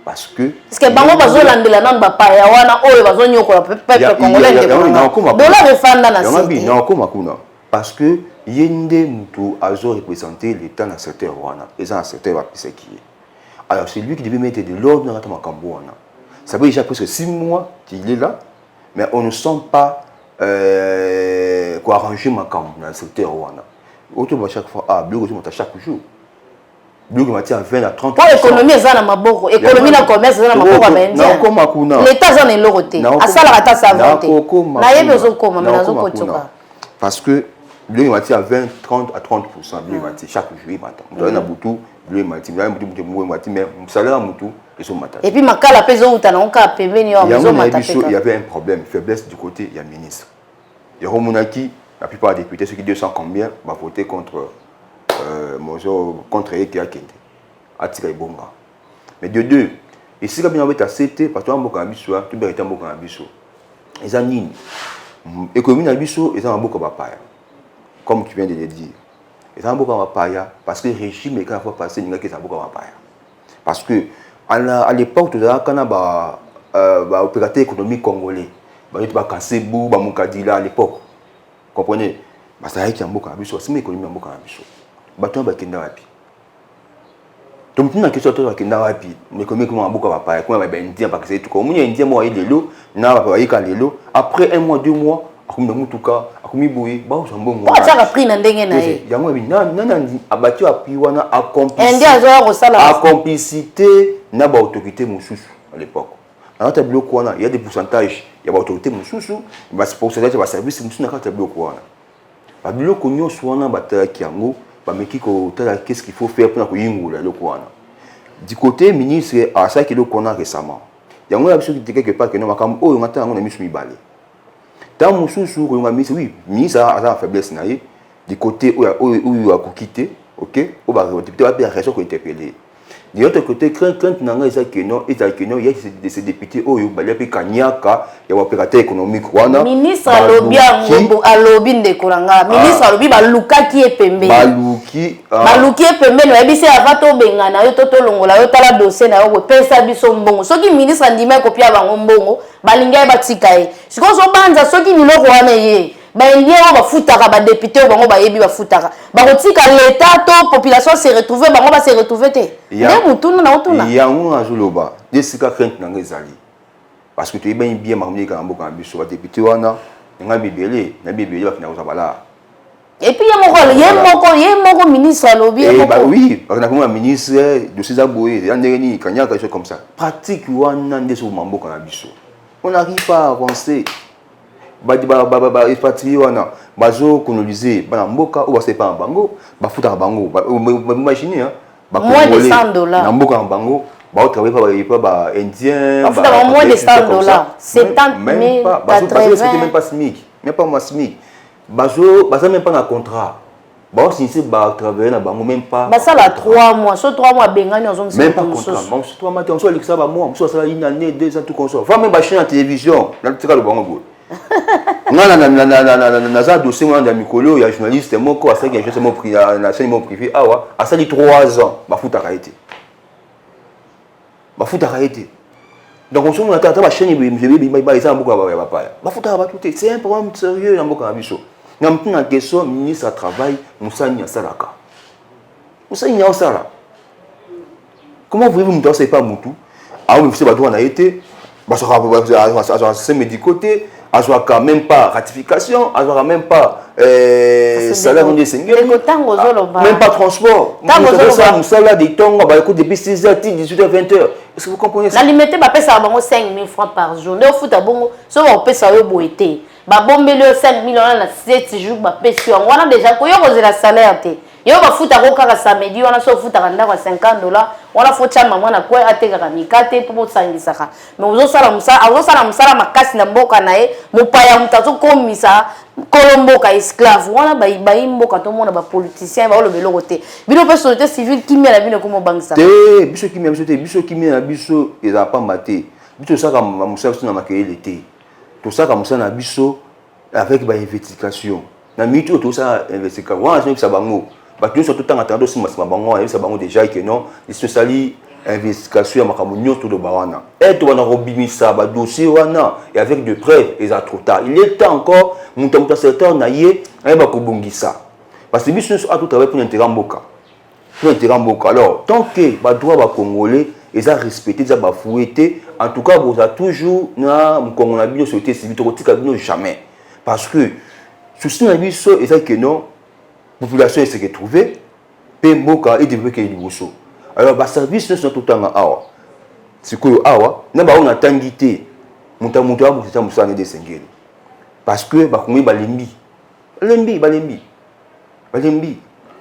parce que bango bazolandela nan bapaya wana oyo bazonyokola peuple congolais de dola refanda na cité non comme kuna parce que yende mutu azo représenter l'état dans secteur wana et dans secteur va qui alors c'est lui qui devait mettre de l'ordre dans la cambo wana ça fait déjà presque 6 mois qu'il est là mais on ne sent pas quoi arranger ma cambo dans le secteur wana auto chaque fois bloc chaque jour bloc matière 20 à 30 pour l'économie ça na maboko économie na commerce ça na maboko ba l'état ça na loroté asala ata sa vente na yebe zo koma mais nazo kotoka parce que le mati à 20, 30 à 30% le mati chaque jour matin. On a beaucoup le mati, mais salaire mutu et son matin. Et puis makala peso uta na onka pembeni yo maison matin. Il y avait un problème, faiblesse du côté il y a ministre. Il y a Romunaki, la plupart des députés ceux qui 200 combien va voter contre contre Eke Akende. Atika Ibonga. Mais de deux, et si bien avec ta CT parce que mboka biso, tout bien étant mboka biso. Les anines économie na biso, ils ont mboka bapaya. Comme tu viens de le dire, ils ont beaucoup de paya parce que le régime est quand même passé, il y a beaucoup de paya. Parce que à l'époque, tout à l'heure, opérateur économique congolais, il y a cassé bou, à l'époque. Comprenez? Parce qu'il y a beaucoup de biso, c'est l'économie beaucoup de biso. Bateau va kenda wapi. Donc nous na question to kenda wapi, l'économie comment beaucoup de paya, comment va indien parce que c'est tout comme il y a indien moi il est là, na va y caler là. Après 1 mois, 2 mois akumda mutuka akumi boye ba usambongo ba chaka prix na ndenge na ye yango nana abati api wana complicité na ba autorité mususu à l'époque na ta bloc wana il y a des pourcentages il y a ba autorité mususu ba pourcentage ba service mususu na ka ta bloc wana ba bloc nyonso wana bataki yango ba meki ko tala qu'est-ce qu'il faut faire pour na ko yingula loko wana du côté ministre a ça qui le connaît récemment yango ya biso qui quelque part que non makambo oyo ngata yango na misu mibale. Dans mon sous oui, ministre a la faiblesse du côté où il a quitté, ok, où il député va faire raison qu'on interpellé. De l'autre côté, crainte n'a pas que non, il y a ces députés où il y a des Kanyaka, il y a opérateur économique. Ministre a lobby de Kuranga, ministre a lobby baluka qui est pembe. Baluki est pembe, no ebisi avato bengana yo toto longola yo tala dossier na yo pesa biso mbongo. Soki ministre andima kopia bango mbongo, balinga batika e. Siko so banza soki ni loko wana ye. Ba indien ba futaka ba député bango ba yebi ba futaka. Ba kotika l'état to population se retrouver bango ba se retrouver te. Ne mutuna na utuna. Ya ngo azoloba. Desika crainte na ngezali. Parce que tu es bien marmé quand mboka biso ba député wana nga bibele na bibele ba fina kozabala. Et puis il y a mon ministre à lobby. Bah oui, parce qu'on a un ministre de César Boye, il y a des quelque chose comme ça. Pratique wana ndeso mamboka na biso. On n'arrive pas à avancer. Expatrié wana bazo coloniser bana mboka ou c'est pas en bango ba futa bango imaginez hein moins de $100 na mboka en bango ba travailler pas indien ba futa moins de $100 70 même pas 80 c'était même pas SMIC même pas moi SMIC bazo même pas un contrat Bah, si c'est travailler, même pas. Bah, ça, là, 3 mois. Sur 3 mois, Bengani, on a même pas contrat. Bon, sur 3 mois, on soit ça, moi, on soit une année, 2 ans, tout comme ça. Faut même pas la télévision. Dans le cas de Bango. Dans un dossier, moi, dans Mikolo, il y a un journaliste, mon corps, c'est que j'ai mon prix, la chaîne privé. Ah ouais, à ça, il 3 ans, bah, faut arrêter. Bah, faut arrêter. Donc, on se dit que la chaîne, c'est un problème sérieux dans le Bisso. Dans la question, ministre du Travail, Moussa Salaka. Moussa Salaka. Comment voulez-vous me dire que ce n'est pas Moutou? Ah oui, vous savez, on a été, c'est médicoté, on n'a quand même pas ratification, on n'a même pas salaire de Senghel, même pas transport. Moussa là, des temps, depuis 6h, 18h, 20h. Est-ce que vous comprenez ça? La limite, ça va 5 000 francs par jour. Ne fout à bon, ça va payer ça au été. Bah bon, mais le 5 000 on a 7 jours, bah payer sur. On a déjà quoi, on a la salaire. Yo ba fout à quoi samedi, on a so fout à $50. On a faut chama maman na quoi à te garamikate pour sangisaka. Mais vous ça la makasi na mboka nae, mo paya mutazo comme ça. Colombo ka esclave wana ba mboka to mona ba politicien ba le côté bino pe société civile qui met la bino comme bangsa te biso qui met na biso eza pas maté biso ça comme musa na makele l'été tout ça comme ça na biso avec ba investigation na mito tout ça investigation wana c'est ça bango ba tout surtout tant attendre aussi masma bango et ça bango déjà que non ils se sali investigation makambo nyoto do bawana et to wana robimisa ba dossier wana et avec de preuves et ça trop tard il est temps encore mutamta certain na yé ba ko bongisa parce que biso a tout travail pour intérêt mboka alors tant que ba droit ba congolais ils a respecté ça ba fouetté en tout cas vous a toujours na mkongo na biso société civile to tika bino jamais parce que souci na biso et ça que non population s'est retrouvée pe mboka et développer liboso. Alors, le service ne sont tout le temps à Awa. C'est que Awa, n'a pas on tangité. Monta c'est ça Moussa de Senghel. Parce que bah Congolais balembi.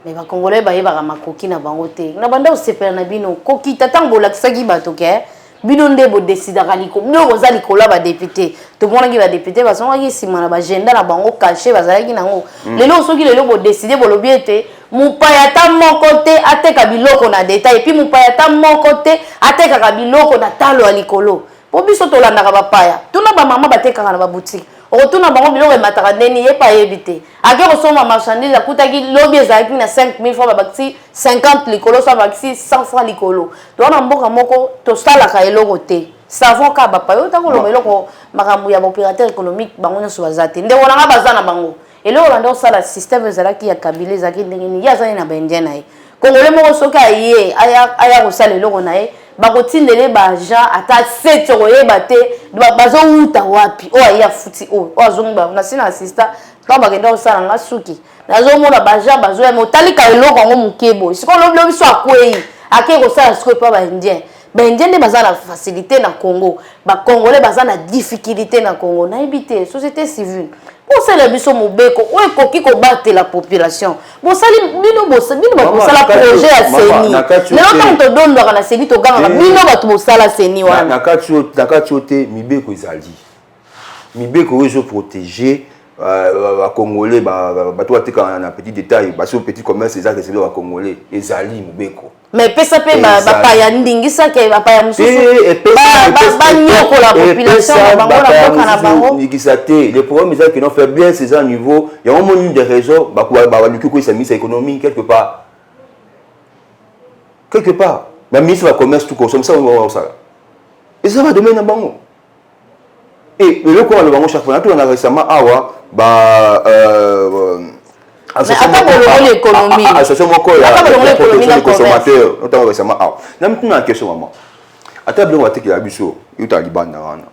Mais ba Congolais ba yeba makoki na bango te. Na banda osepela na bino koki tatambola kisaki bato ke. Bino ndebo décida kaliko. Bino kozali kola ba député. To mona ki ba député ba songa ki sima na ba agenda na bango caché bazalaki nango. Lelo soki lelo bo décider bo lobiete. Mupayata mokote ateka biloko na détail et puis mupayata mokote ateka biloko na talo alikolo po biso to landaka bapaya tuna ba mama bateka na ba boutique o tuna bango biloko emataka ndeni ye pa yebite ake kosoma marchandise akutaki lobi ezalaki na 5 000 francs babakisi 50 likolo so babakisi 100 francs likolo to na mboka moko to salaka eloko te savon ka bapaya otako lo eloko makambo ya opérateur économique bango nyoso bazate ndeko na bazana bango et là on a ça le système qui a kabylé zaki ndengeni ya zani na benjena e congolais moko soka ye aya ko sala eloko na ye ba ko tindele ba agent ata 7 ko yeba te bazo uta wapi o aya futi o azongba na sina assistant ba ba kenda ko sala nga suki nazo mona ba agent bazo ya motalika eloko ngo mukebo siko lo biso akwei ake ko sala siko pa ba indien Indien baza na facilité na Congo ba congolais baza na difficulté na Congo na habité société civile pour ça le biso mobeko o ekoki ko battre la population bon sali bino ba sala projet à seni na tant to dondo kana seni to ganga bino ba to sala seni wana na kati te mibeko ezali mibeko ozo protéger ba congolais ba to atika na petit détail ba so petit commerce ezali que c'est ba congolais ezali mibeko. Mais pesa pe ba paya ndingisa ke ba paya mususu ba nyoko la population bango na boka na bango ndingisa te le problème c'est que non faiblesse c'est à niveau il y a au moins une des raisons ba luki ko ça mise économie quelque part mais ministre de commerce tout comme ça on va voir ça et ça va demain na bango et le ko le bango chaque fois on a récemment awa ba l'économie. Association des consommateurs, notamment récemment. Maintenant, la question, maman. À table, on va te dire que il y a Liban. Maintenant,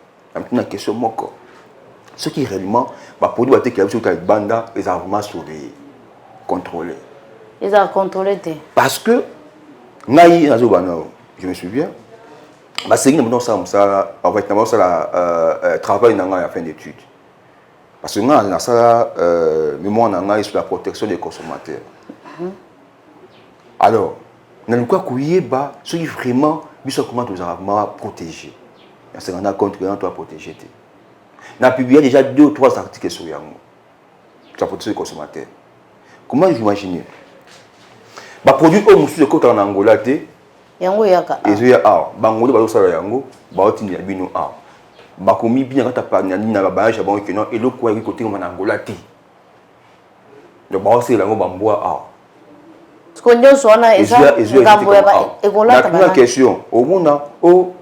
la question, moko. Ce qui est réellement, pour nous, il y a Liban, les armements surveillés, contrôlés. Ils ont contrôlé. Parce que, je me souviens, c'est que ça travail dans la fin d'études. Parce que nous avons ça, mémoire sur la protection des consommateurs. Alors, nous avons ce qui vraiment, comment nous avons protégé. C'est qu'on a contre nous doit protéger. Nous avons publié déjà 2 ou 3 articles sur la protection des consommateurs. Comment j'imagine? Bah produit au musu de côté en Angola té. Yango yaka. Ezoya a. Bangoli ba sala yango. Ba otini ya bino a. Ba komi bien quand ta na ba ba jabon que non et le quoi côté en Angola té. Donc ba osala yango bamboa a. Ce qu'on dit sur na ngambo ya ba ekola ta. La question au monde au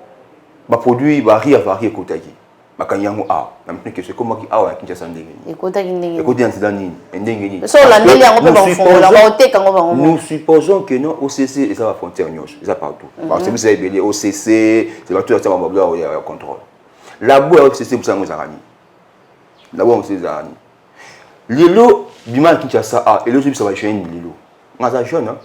ba produit ba ria varier côté qui. Makanyango a. Na mtune question comment qui a wa Kinshasa ndenge. Ekota kindenge. Ekoti antida nini? Ndenge nini? So la ndeli yango pe ba fongola ba oteka ngo ba ngo. Nous supposons que non OCC et ça va frontière nyos, ça partout. Parce que vous savez bien OCC, c'est pas tout ça va blabla au contrôle. La boue OCC pour ça nous arani. La boue OCC arani. Lilo bima Kinshasa a et le ça va changer lilo. On a jeune hein.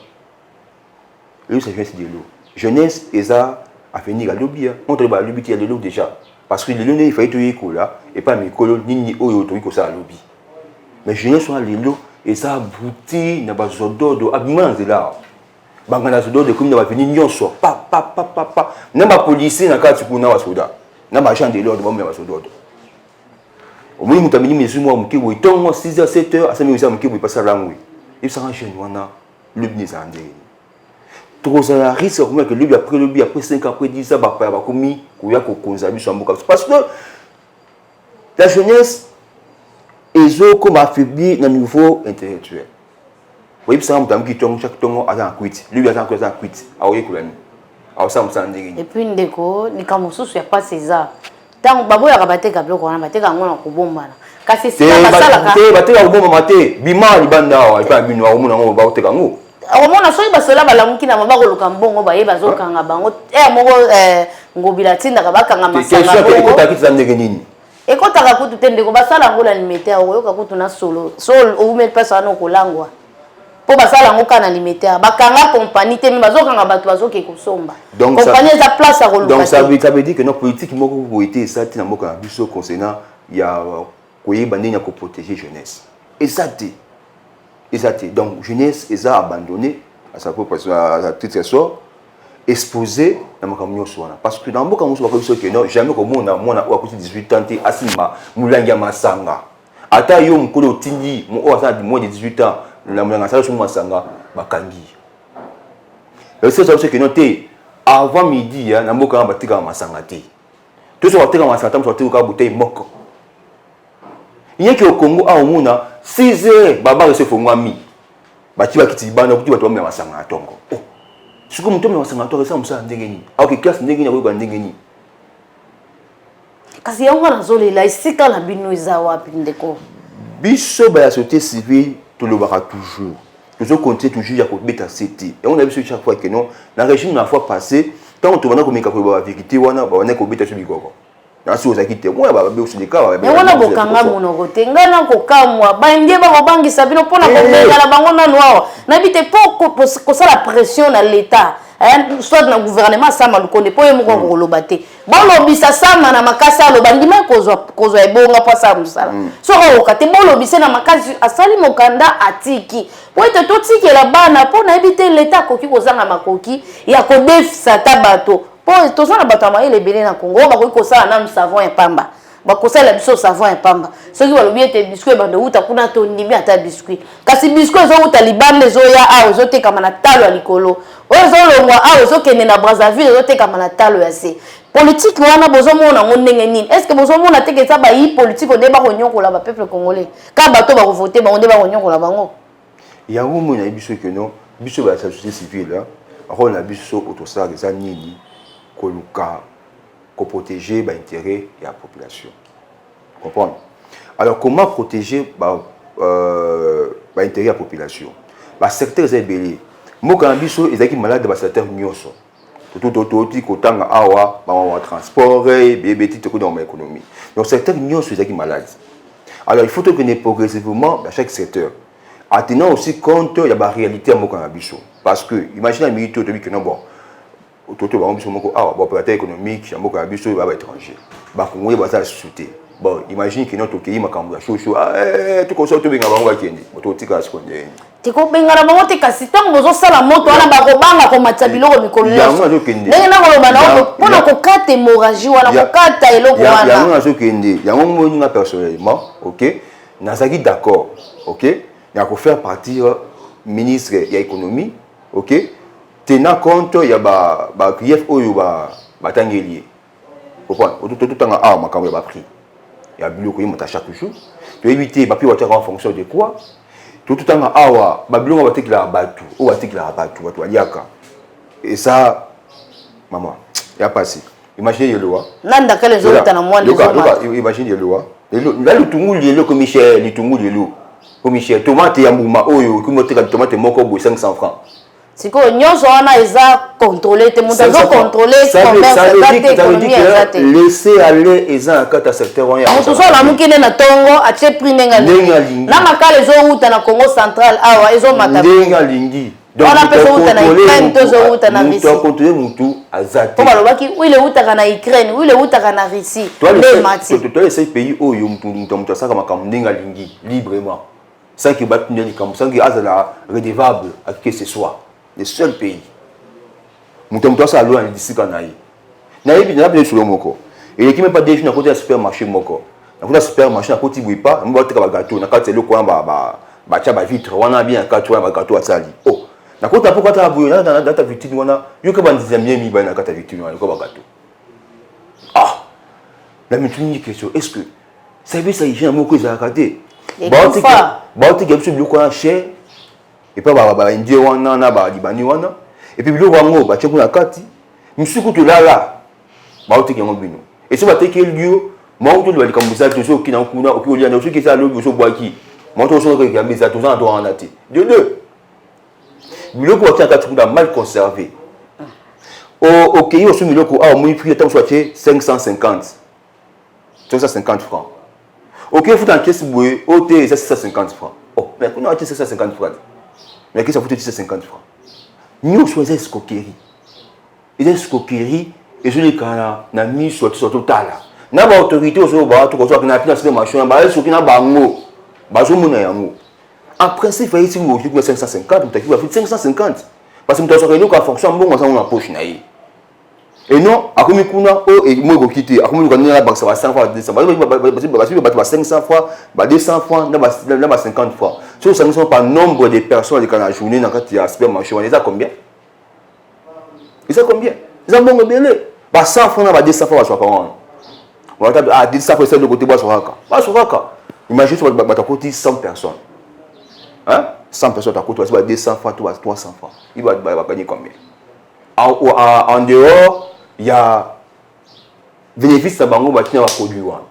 Lilo ça jeunesse lilo. Jeunesse et ça a fini la lobby. On travaille lobby il y a lilo déjà. Parce que les lunes, il fallait tout y là et pas mes colons ni oyo to ko ça lobby. Mais jeunesse sont lelo et ça abouti na bazodo do abimans là. Bangana zodo de comme na ba venir nyonso pa. Na ba policier na kati kuna wa soda. Na ba agent de l'ordre ba ba sodo. Au moins mutamini mesu mo mki wo tongo 6h 7h asa mi usa mki wo passa langwe. Il sera jeune wana le bien ça ndé. Trop à risque comme que lui après 5 après 10 ans ba komi kuya ko konza biso mboka parce que la jeunesse ezo comme affaibli na niveau intellectuel. Oui, ça me donne qui tombe chaque tongo à un quit. Lui a un quit. Ah oui, kolani. Ah ça me semble ndenge. Et puis ndeko ni kama mususu ya pas César. Tant babo ya kabate ka bloko wana bateka ngona ko bomba na. Kasi sika basala ka. Te bateka ko bomba mate. Bima libanda wa ipa bino wa muna ngo ba oteka ngo. Omona soki basola balamuki na mabako luka mbongo ba yeba zokanga bango moko ngobila tinda ka bakanga masanga bongo. Qu'est-ce que tu as dit ça ndenge nini? Ekotaka kutu tende ko basala ngola limete oyoka kutu na solo. Sol ou met pas ça no kolangwa. Po basala ngoka na limete bakanga compagnie te mi bazokanga bato bazoke kosomba. Compagnie za place à koluka. Donc ça veut dire que nos politiques moko ko été ça tina moko na biso concernant ya koyeba ndenge ko protéger jeunesse. Et ça dit. Donc jeunesse est abandonné à sa propre à titre sort exposé dans makamyo swana parce que dans mboka musu bakobiso que non jamais comme on a ou à 18 ans té asima mulanga masanga ata yo mukolo tindi mo o asa moins de 18 ans la mulanga sala so masanga bakangi et c'est ça que non té avant midi na mboka batika masanga té tout ça batika masanga tam so tika bouteille moko il y a au Congo a omuna 6 heures baba se fongwa mi bati bakiti bana kuti bato bamela masanga atongo oh siko muto mela masanga atongo ça musa ndenge ni ok classe ndenge ni ko ndenge ni kasi yango na zolela isika la bino eza wapi ndeko biso ba la société civile to le bara toujours nous compter toujours ya ko beta CT et on a vu chaque fois que non la régime la fois passée tant on va komika ko ba vérité wana ba wana ko beta sur bikoko nasi ozaki te moi ba be osileka ba be wana bokanga monoko te ngana ko kamwa bande ba kobangisa bino pona ko bengala bango nanu awa na bite ko sala pression na l'état soit na gouvernement sama lukonde po yemo ko loba te bolobisa sama na makasa lo bandima kozwa ebonga po sa musala so ko ka te bolobisa na makasi asali mokanda atiki po ete to tikela bana po na ebite l'état koki kozanga makoki ya ko defisa tabato. Tout ça, les béné na Congo, bako ça na savon et pamba. Bako ça la biso savon et pamba. Ce qui va le bien te biscuit bande ou ta kuna to ndimi ata biscuit. Kasi biscuit zo uta libane zo ya a zo te kama na talo ya likolo. Ozo longwa a zo kene na Brazzaville zo te kama na talo ya se. Politique wana bozo mona ngondenge nini? Est-ce que bozo mona te ke ça ba yi politique on débat nyoko la ba peuple congolais. Ka bato ba voter ba on débat nyoko la bango. Ya ngo na biso que non, biso ba société civile là. On a biso autosar des nini. Pour protéger l'intérêt de la population. Comprendre? Alors, comment protéger l'intérêt de la population? Le secteur est belé. Moi, quand je suis malade, le secteur est mieux. Transport, dans l'économie. Donc, le secteur est mieux malade. Alors, il faut que nous progressivement dans chaque secteur. En tenant aussi compte de la réalité de la parce que, imaginez un militaire que non, bon. Toto ba biso moko awa ba opérateur économique moko ya biso ba étranger ba kongoye ba za sauter bon imagine que notre pays makambo ya shosho tout comme ça to benga bango akende to tika seconde tiko benga na bango tika sitango bozo sala moto wana ba ko banga ko matsa biloko mikolo yango azokende ndenge na koloba na pona ko kata hémorragie wana ko kata eloko wana yango azokende yango moninga personnellement OK nazaki d'accord OK il faut faire partir ministre de l'économie, ok, tenant compte il y a ba grief oyo ba tangelier. Vous comprenez? Tout temps à ma quand il y a prix. Il y a bilo ko yimota chaque jour. Tu éviter ba pi en fonction de quoi? Tout temps à awa ba bilo ba tekla batu, ou ba tekla batu, batu aliaka. Et ça maman, il y a passé. Imaginez le loi. Nanda que les autres en moins de imaginez le loi. Là le tungu lielo comme Michel, le tungu lielo. Comme Michel, tomate ya mbuma oyo, comme tomate moko bo 500 francs. C'est que nyonso wana eza contrôlé, te monta zo contrôler commerce date économie date. Laisser aller eza kata secteur wana. Moto so la mukine na tongo a che prix nenga lingi. Na makale zo uta na Congo central awa ezo mata. Nenga lingi. Donc on appelle ça uta na Ukraine to zo uta na Russie. On contrôler mutu azate. Ko balobaki oui le uta kana Ukraine, oui le uta kana Russie. Les mati. Toi ces pays oyo mutu saka makambo nenga lingi librement. Sans qu'il batte ni comme sans qu'il azala redevable à qui que ce soit. Le seul pays. Mutu ça loi d'ici kanayi. Na yebi na bien sur le moko. Et qui même pas déjà na côté supermarché moko. Na côté supermarché na côté boui pas, on va te gâteau na côté le coin ba cha ba vitre wana bien gâteau ba gâteau asali. Oh. Na côté pourquoi ta boui na ta vitrine wana, yo ka ba dixième mi ba na côté vitrine wana ko ba gâteau. Ah. La une question, est-ce que service hygiène moko za raté? Ba te gapsu biloko na cher. Et puis ba indien wana na ba libani wana. Et puis biloko wango ba tcheku na kati. Misuku to lala. Ba te yango bino. Et si ba te ke lieu, ma to le kambuza to so kina kuna o ki olia na so ki sa lo so boaki. Ma to so ke ya meza to za to anati. De deux. Biloko wa tchaka tu mal conservé. OK, yo so biloko a mo prix tant soit 550. 550 francs. OK, vous dans caisse boué, OT 650 francs. Oh, mais on a acheté 650 francs. Mais qui ça fout 650 francs? Nous choisissons escroquerie. Et escroquerie, et je les cana, na mis sur total. Na ba autorité au ba to ko so na finance de machin, ba eso ki na ba ngo. Ba zo mona yango. En principe, il faut que vous 550, vous avez 550. Parce que vous avez en fonction bon dans la poche na yi. Et non, à comme kuna o et moi quitter, à comme on a la banque ça va 100 fois, ça va 500 fois, 200 fois, là va 50 fois. Si ça ne sont pas nombre de personnes dans la journée dans quand il y a supermarché, on les a combien? Ils ont combien? Ils ont bon belé. Ba 100 francs na 200 fois sur par. On va à 200 fois de côté sur haka. Ba sur haka. Imagine sur ba ta côté 100 personnes. Hein? 100 personnes à côté, c'est 200 fois, 300 fois. Il va gagner combien? En dehors, il y a bénéfice de bango ba tina produit wana.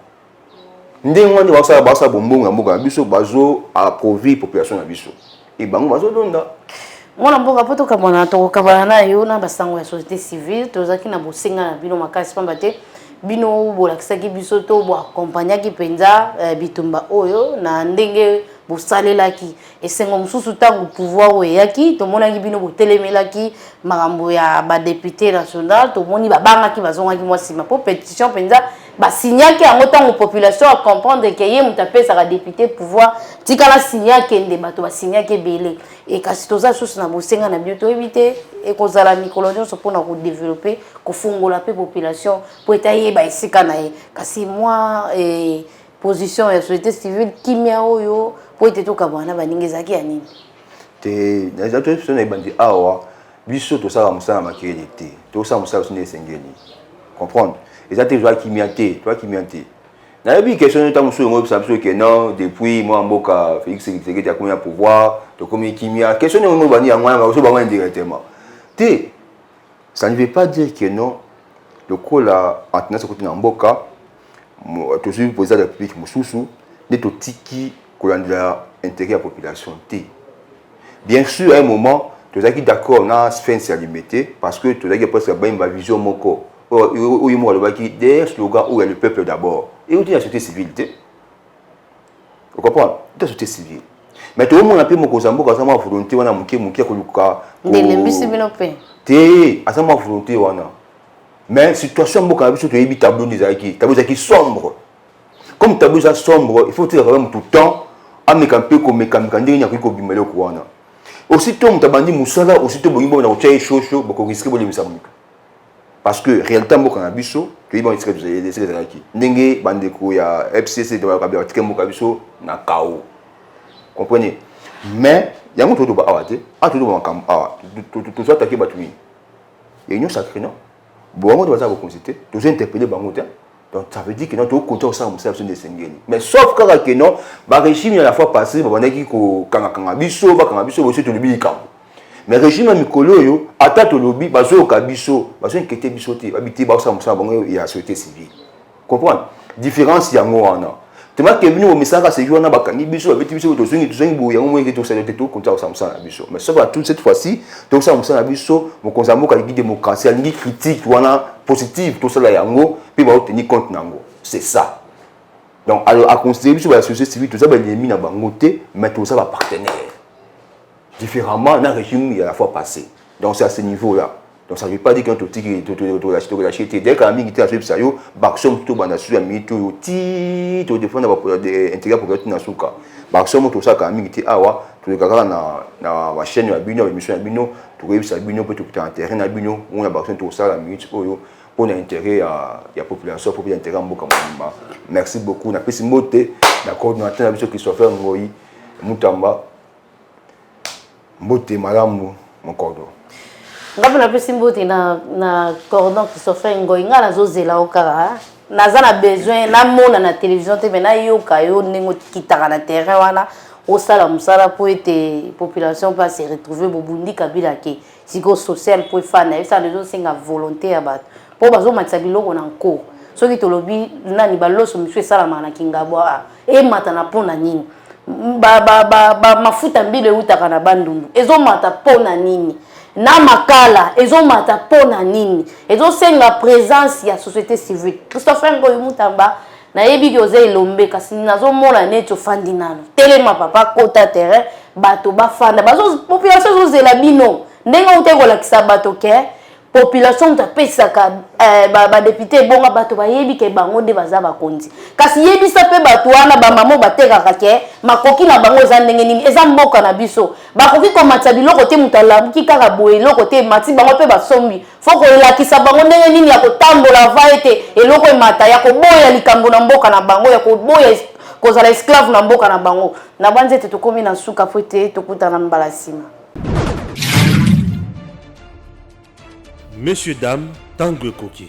Ndenge on va ça bombo na mboka biso bazo approver population na biso. Et bango bazo donda. Mwana mboka poto kabona to kabana na yo na basango ya société civile tozaki na bosenga na bino makasi pamba te bino bolakisaki biso to bo accompagnaki penza bitumba oyo na ndenge bosalelaki esengo mususu tango pouvoir oyaki tomonaki bino botelemelaki makambo ya ba député national tomoni babangaki bazongaki mwasima po pétition penza basignaki yango tango population a comprendre que ye mutapesa ka député pouvoir tikala signaki ende bato basignaki belé et kasi toza susu na bosenga na bio to éviter et kozala mikolo nyonso mpona ko développer ko fungola pe population po etaye ba esika na ye kasi moi position ya société civile kimia oyo po ete to kabana baningezaki ya nini te na zato so na bandi awa biso to sala musala makeli te to sala musala sine sengeli comprendre ezate joa kimia te toi kimia te na yebi question ta musu ngo biso que non depuis moi mboka Félix Tshisekedi a combien pouvoir to comme kimia question ngo bani ya ngwana ba so ba indirectement te ça ne veut pas dire que non le cola antena ce côté na mboka toujours président de la République mususu n'est au tiki kolandela intérêt à la population T. Bien sûr à un moment tu es d'accord on a fait une limité parce que tu es presque bien ma vision moko où il moi le baki des slogans où est le peuple d'abord et où il y a la société civile vous comprenez la société civile mais tout le monde a pu mon Zambo quand ça m'a volonté on a muké koluka ndelembisi binope te à ça m'a volonté wana. Mais situation beaucoup avec surtout les tableaux des acquis, tableaux qui sombre. Comme tableau ça sombre, il faut dire quand même tout le temps à me camper comme me camper n'y a que comme bimelo kwana. Aussitôt on tabandi musala, aussitôt bonimbo na ochai chocho, beaucoup risquer de misamika. Parce que réellement beaucoup na biso, tu y vas risquer des acquis. Ndenge bandeko ya FCC de la kabia tikemo kabiso na kao. Comprenez? Mais il y a un autre awate, a tout makambo awa. Tout ça attaquer batumi. Il y a une sacrée non. Bon, on doit ça vous consulter. Tous interpeller bango. Donc ça veut dire que notre côté au sein de des Sengeli. Mais sauf que non, le régime à la fois passé, on a dit que quand biso, aussi tout le bikam. Mais le régime mikolo yo, attaque le lobby, bazo kabiso, bazo inquiété bisoté, habité basa musa bango et la société civile. Comprendre? Différence ya ngwana. Tellement que nous au message à ces jours na bakani biso, avec biso to swing bo ya moins que to ça tout comme ça musa biso. Mais sauf à toute cette fois-ci, donc ça musa biso, mon consamo ka guide démocratie, ni critique wana positive tout ça là yango, puis va tenir compte nango. C'est ça. Donc alors à considérer sur la société civile tout ça ben mis na bangoté, mais tout ça va partenaire. Différemment, dans le régime, il y a la fois passé. Donc c'est à ce niveau-là. Donc ça ne veut pas dire qu'un tout lâché. Dès qu'un ami était à ce ça yo, baxom tout banasu ami tout ti tout défendre l'intérêt pour que tu n'as souka. Baxom tout ça quand ami était awa, tout le gars na la chaîne ya bino, émission ya bino, tout réussi ça bino peut tout terrain na bino, on a baxom tout ça la minute pour l'intérêt à la population, pour l'intérêt en boka. Merci beaucoup. Na pesi moté, na coordinateur na biso Christopher Ngoyi, Mutamba. Mbote malamu mon cordon. Ngapi na pesi mbote na cordon Christopher Ngoyi nga nazozela okara. Naza na besoin na mona na télévision te mais na yoka yo ndenge kitaka na terrain wana osala musala po ete population pas se retrouver bobundi kabila ke siko social po fana ça les autres singa volonté ya bato po bazo matisa biloko na nko soki tolobi nani baloso misu esala mana kingabwa e mata na pona nini mafuta mbile utaka na bandundu ezo mata pona nini na makala ezo mata pona nini ezo senga présence ya société civile. Christopher Ngoyi Mutamba na yebi ki oze elombe kasi nazo mona neto fandi nano telema papa kota terrain bato bafanda bazo population zo zela bino ndenge utekola kisa bato ke population ta pesaka ba député bonga bato bayebi ke bango nde baza bakonzi kasi yebisa pe bato wana ba mamo batekaka ke makoki na bango za ndenge nini eza mboka na biso bakoki komata biloko te mutala buki kaka boye loko te mati bango pe basombi foko elakisa bango ndenge nini ya kotambola va ete eloko emata ya koboya likambo na mboka na bango ya koboya kozala esclave na mboka na bango na banze te tokomi na suka fo te tokutana mbala sima. Messieurs, dames, Tanguy Koki.